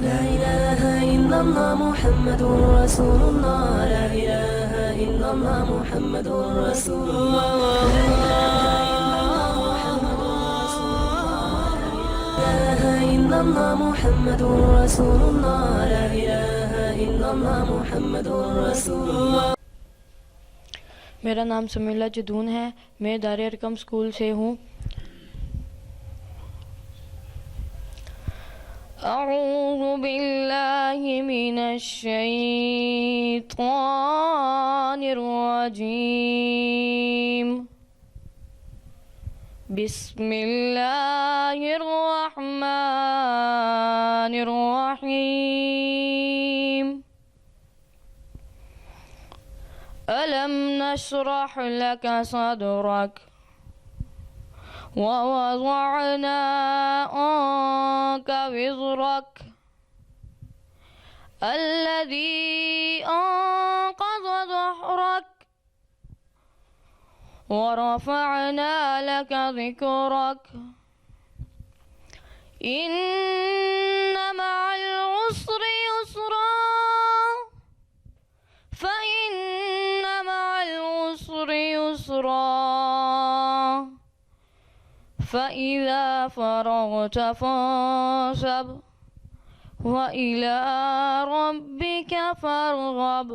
لا إله إلا الله محمد رسول الله. لا إله إلا الله محمد رسول الله. لا إله إلا الله محمد رسول الله. لا إله إلا الله محمد رسول الله. मेरा नाम समिउल्लाह जादून है। मैं दारे अरकम स्कूल से हूँ। अऊज़ु बिल्लाहि मिनश शैतानिर रजीम। बिस्मिल्लाहिर रहमानिर रहीम। अलम नशरह लक सदरक ववज़अना अन्क विज़रक अल्लज़ी अन्क़ज़ ज़हरक वरफ़अना लक ज़िक्रक इन्न मअल उसरि युस्रा फ़इन्न मअल उसरि युस्रा फ़इज़ा फ़रग़त फ़ंसब वइला रब्बिक फ़रग़ब।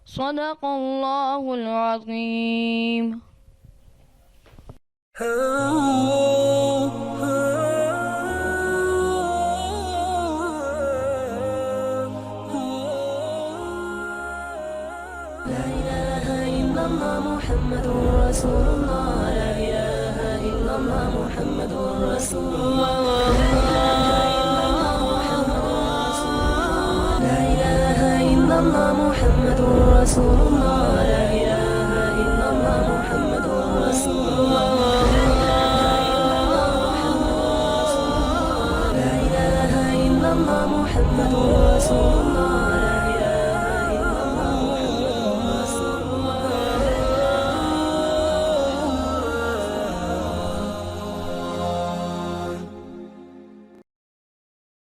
सदक़ल्लाहुल अज़ीम। لا إله إلا الله محمد رسول الله. لا إله إلا الله محمد رسول الله. لا إله إلا الله محمد رسول الله.